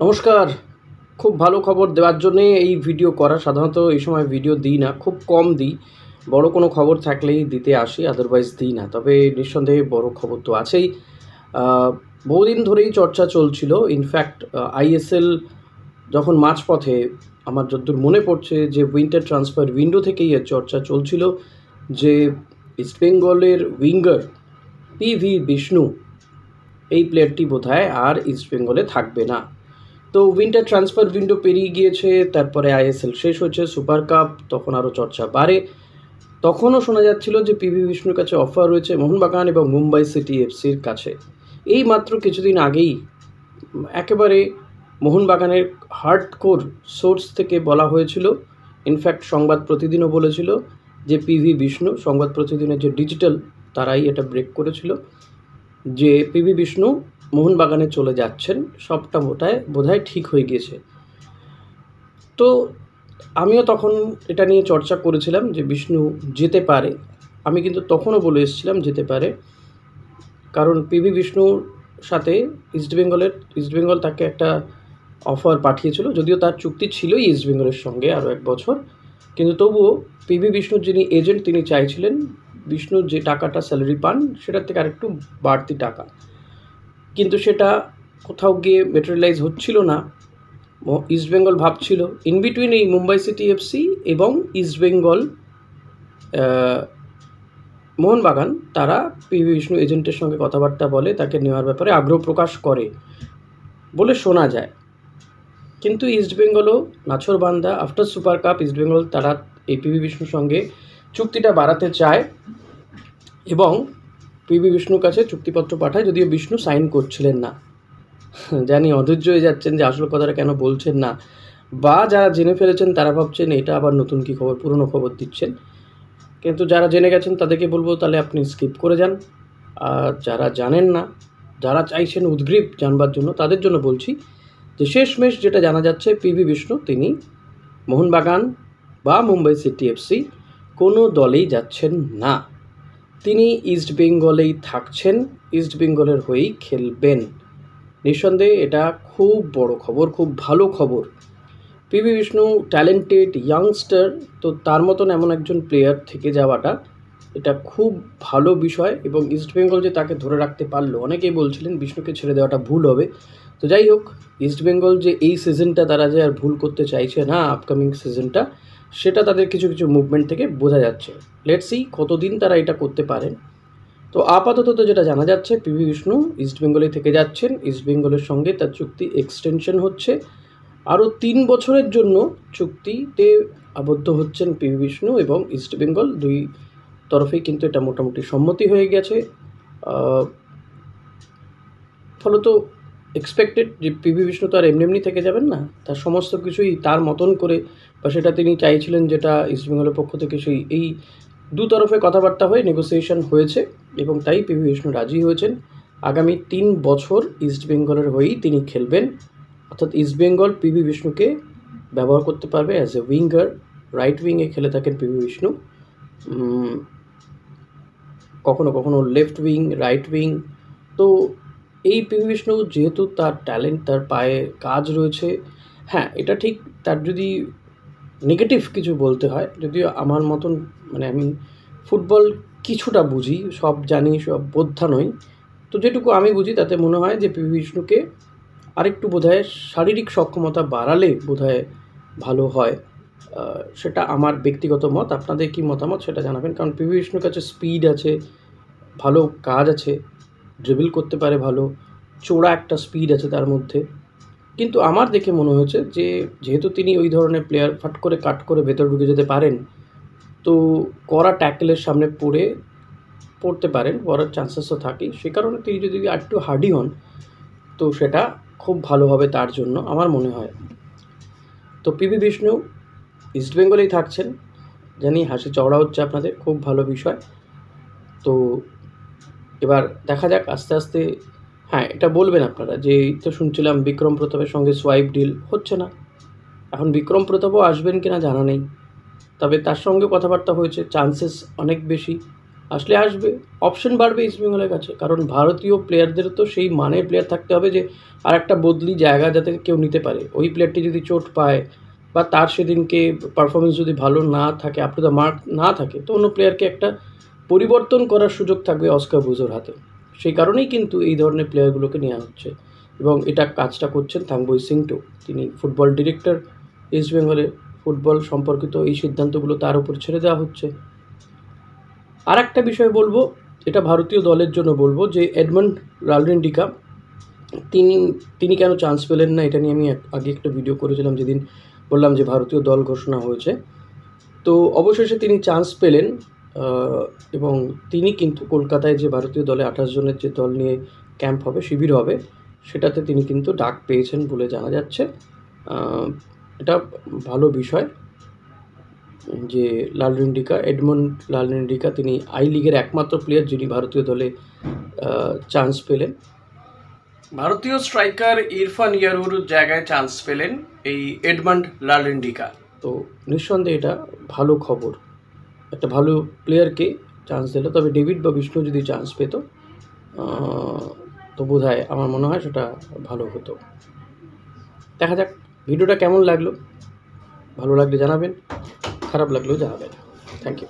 নমস্কার। খুব ভালো খবর দেওয়ার জন্যে এই ভিডিও করা। সাধারণত এই সময় ভিডিও দিই না, খুব কম দিই। বড় কোনো খবর থাকলেই দিতে আসি, আদারওয়াইজ দিই না। তবে নিঃসন্দেহে বড় খবর তো আছেই। বহুদিন ধরেই চর্চা চলছিল। ইনফ্যাক্ট আইএসএল যখন মাঝপথে, আমার যতদূর মনে পড়ছে যে উইন্টার ট্রান্সফার উইন্ডো থেকেই এর চর্চা চলছিল যে ইস্টবেঙ্গলের উইঙ্গার পিভি বিষ্ণু, এই প্লেয়ারটি বোধহয় আর ইস্টবেঙ্গলে থাকবে না। তো উইন্টার ট্রান্সফার উইন্ডো পেরিয়ে গিয়েছে, তারপরে আইএসএল শেষ হয়েছে, সুপার কাপ, তখন আরও চর্চা বাড়ে। তখনও শোনা যাচ্ছিল যে পিভি বিষ্ণুর কাছে অফার রয়েছে মোহনবাগান এবং মুম্বাই সিটি এফসির কাছে। এই মাত্র কিছুদিন আগেই একেবারে মোহনবাগানের হার্ডকোর সোর্স থেকে বলা হয়েছিল, ইনফ্যাক্ট সংবাদ প্রতিদিনও বলেছিল যে পিভি বিষ্ণু, সংবাদ প্রতিদিনের যে ডিজিটাল তারাই এটা ব্রেক করেছিল যে পিভি বিষ্ণু মোহনবাগানে চলে যাচ্ছেন। সবটা বোধহয় ঠিক হয়ে গিয়েছে। তো আমিও তখন এটা নিয়ে চর্চা করেছিলাম যে বিষ্ণু যেতে পারে। আমি কিন্তু তখনও বলে এসেছিলাম যেতে পারে, কারণ পিভি বিষ্ণুর সাথে ইস্টবেঙ্গল তাকে একটা অফার পাঠিয়েছিল, যদিও তার চুক্তি ছিলই ইস্টবেঙ্গলের সঙ্গে আরও 1 বছর, কিন্তু তবুও পিভি বিষ্ণুর যিনি এজেন্ট তিনি চাইছিলেন বিষ্ণুর যে টাকাটা স্যালারি পান সেটার থেকে আরেকটু বাড়তি টাকা, কিন্তু সেটা কোথাও গিয়ে ম্যাটেরিয়ালাইজ হচ্ছিল না। ইস্টবেঙ্গল ভাবছিল ইন বিটুইন এই মুম্বাই সিটি এফসি এবং ইস্টবেঙ্গল মোহনবাগান, তারা পিভি বিষ্ণু এজেন্টের সঙ্গে কথাবার্তা বলে তাকে নেওয়ার ব্যাপারে আগ্রহ প্রকাশ করে বলে শোনা যায়। কিন্তু ইস্টবেঙ্গলও নাছোড়বান্দা, আফটার সুপার কাপ ইস্টবেঙ্গল তারা এই পিভি বিষ্ণুর সঙ্গে চুক্তিটা বাড়াতে চায় এবং পিভি বিষ্ণুর কাছে চুক্তিপত্র পাঠায়, যদিও বিষ্ণু সাইন করছিলেন না। জানি অধৈর্য হয়ে যাচ্ছেন যে আসল কথাটা কেন বলছেন না, বা যারা জেনে ফেলেছেন তারা ভাবছেন এটা আবার নতুন কী খবর, পুরনো খবর দিচ্ছেন। কিন্তু যারা জেনে গেছেন তাদেরকে বলবো তাহলে আপনি স্কিপ করে যান। আর যারা জানেন না, যারা চাইছেন উদ্গ্রীব জানবার জন্য, তাদের জন্য বলছি যে শেষমেশ যেটা জানা যাচ্ছে পিভি বিষ্ণু তিনি মোহনবাগান বা মুম্বাই সিটি এফসি কোনো দলেই যাচ্ছেন না। তিনি ইস্টবেঙ্গলেই থাকছেন, ইস্টবেঙ্গলের হয়েই খেলবেন। নিঃসন্দেহে এটা খুব বড় খবর, খুব ভালো খবর। পিভি বিষ্ণু ট্যালেন্টেড ইয়াংস্টার, তো তার মতন এমন একজন প্লেয়ার থেকে যাওয়াটা এটা খুব ভালো বিষয়। এবং ইস্টবেঙ্গল যে তাকে ধরে রাখতে পারলো, অনেকেই বলছিলেন বিষ্ণুকে ছেড়ে দেওয়াটা ভুল হবে। তো যাই হোক, ইস্টবেঙ্গল যে এই সিজনটা তারা যে আর ভুল করতে চাইছে না, আপকামিং সিজনটা, সেটা তাদের কিছু কিছু মুভমেন্ট থেকে বোঝা যাচ্ছে। লেটস সি কতদিন তারা এটা করতে পারেন। তো আপাতত তো যেটা জানা যাচ্ছে পিভি বিষ্ণু ইস্টবেঙ্গলে থেকে যাচ্ছেন, ইস্টবেঙ্গলের সঙ্গে তার চুক্তি এক্সটেনশন হচ্ছে, আরও 3 বছরের জন্য চুক্তিতে আবদ্ধ হচ্ছেন পিভি বিষ্ণু এবং ইস্টবেঙ্গল, দুই তরফেই কিন্তু এটা মোটামুটি সম্মতি হয়ে গেছে। ফলত এক্সপেক্টেড যে পিভি বিষ্ণু তো আর এমনি থেকে যাবেন না, তার সমস্ত কিছুই তার মতন করে, বা সেটা তিনি চাইছিলেন যেটা ইস্টবেঙ্গলের পক্ষ থেকে সেই এই দু তরফে কথাবার্তা হয়ে নেগোসিয়েশন হয়েছে এবং তাই পিভি বিষ্ণু রাজি হয়েছেন। আগামী 3 বছর ইস্টবেঙ্গলের হয়েই তিনি খেলবেন, অর্থাৎ ইস্টবেঙ্গল পিভি বিষ্ণুকে ব্যবহার করতে পারবে অ্যাজ এ উইঙ্গার। রাইট উইংয়ে খেলে থাকেন পিভি বিষ্ণু, কখনো কখনো লেফট উইং, রাইট উইং। তো এই পিভি বিষ্ণু যেহেতু তার ট্যালেন্ট, তার পায়ে কাজ রয়েছে, হ্যাঁ এটা ঠিক, তার যদি নেগেটিভ কিছু বলতে হয়, যদিও আমার মতন মানে আমি ফুটবল কিছুটা বুঝি, সব জানি, সব বোদ্ধা নই, তো যেটুকু আমি বুঝি তাতে মনে হয় যে পিভি বিষ্ণুকে আরেকটু বোধহয় শারীরিক সক্ষমতা বাড়ালে বোধহয় ভালো হয়। সেটা আমার ব্যক্তিগত মত, আপনাদের কী মতামত সেটা জানাবেন। কারণ পিভি বিষ্ণুর কাছে স্পিড আছে, ভালো কাজ আছে, ড্রিবল করতে পারে ভালো, চোরা একটা স্পিড আছে তার মধ্যে। কিন্তু আমার দেখে মনে হয়েছে যে যেহেতু তিনি ওই ধরনের প্লেয়ার, ফাট করে কাট করে ভেতর ঢুকে যেতে পারেন, তো কড়া ট্যাকেলের সামনে পড়তে পারেন, পড়ার চান্সেসও থাকে, সে কারণে তিনি যদি আরেকটু হার্ডি হন তো সেটা খুব ভালো হবে তার জন্য আমার মনে হয়। তো পিভি বিষ্ণু ইস্টবেঙ্গলেই থাকছেন, জানি হাসি চওড়া হচ্ছে আপনাদের, খুব ভালো বিষয়। তো এবার দেখা যাক আস্তে আস্তে। হ্যাঁ, এটা বলবেন আপনারা যে এই তো শুনছিলাম বিক্রম প্রতাপের সঙ্গে সোয়াইপ ডিল হচ্ছে না, এখন বিক্রম প্রতাপও আসবেন কিনা জানা নেই, তবে তার সঙ্গে কথাবার্তা হয়েছে, চান্সেস অনেক বেশি আসলে আসবে, অপশন বাড়বে ইস্ট বেঙ্গলের কাছে, কারণ ভারতীয় প্লেয়ারদের তো সেই মানের প্লেয়ার থাকতে হবে যে আর একটা বদলি জায়গা যাতে কেউ নিতে পারে। ওই প্লেয়ারটি যদি চোট পায় বা তার সেদিনকে পারফরমেন্স যদি ভালো না থাকে, আপ টু দ্য মার্ক না থাকে, তো অন্য প্লেয়ারকে একটা পরিবর্তন করার সুযোগ থাকবে অস্কার ব্রুজোর হাতে। সেই কারণেই কিন্তু এই ধরনের প্লেয়ারগুলোকে নেওয়া হচ্ছে, এবং এটা কাজটা করছেন থাংবই সিংটো। তিনি ফুটবল ডিরেক্টর ইস্ট বেঙ্গলের, ফুটবল সম্পর্কিত এই সিদ্ধান্তগুলো তার উপর ছেড়ে দেওয়া হচ্ছে। আর একটা বিষয় বলবো, এটা ভারতীয় দলের জন্য বলবো, যে এডমন্ড রালরেন্ডিকা তিনি কেন চান্স পেলেন না, এটা নিয়ে আমি আগে একটা ভিডিও করেছিলাম যেদিন বললাম যে ভারতীয় দল ঘোষণা হয়েছে। তো অবশেষে তিনি চান্স পেলেন, এবং তিনি কিন্তু কলকাতায় যে ভারতীয় দলে 28 জনের যে দল নিয়ে ক্যাম্প হবে, শিবির হবে, সেটাতে তিনি কিন্তু ডাক পেয়েছেন বলে জানা যাচ্ছে। এটা ভালো বিষয় যে এডমন্ড লালরেন্ডিকা তিনি আই লিগের একমাত্র প্লেয়ার যিনি ভারতীয় দলে চান্স পেলেন। ভারতীয় স্ট্রাইকার ইরফান ইয়ারুর জায়গায় চান্স পেলেন এই এডমন্ড লালরেন্ডিকা। তো নিঃসন্দেহে এটা ভালো খবর, একটা ভালো প্লেয়ারকে চান্স দিল। তবে ডেভিড বা বিষ্ণু যদি চান্স পেত তো বোধহয় আমার মনে হয় সেটা ভালো হতো। দেখা যাক ভিডিওটা কেমন লাগলো, ভালো লাগলে জানাবেন, খারাপ লাগলেও জানাবেন। Thank you.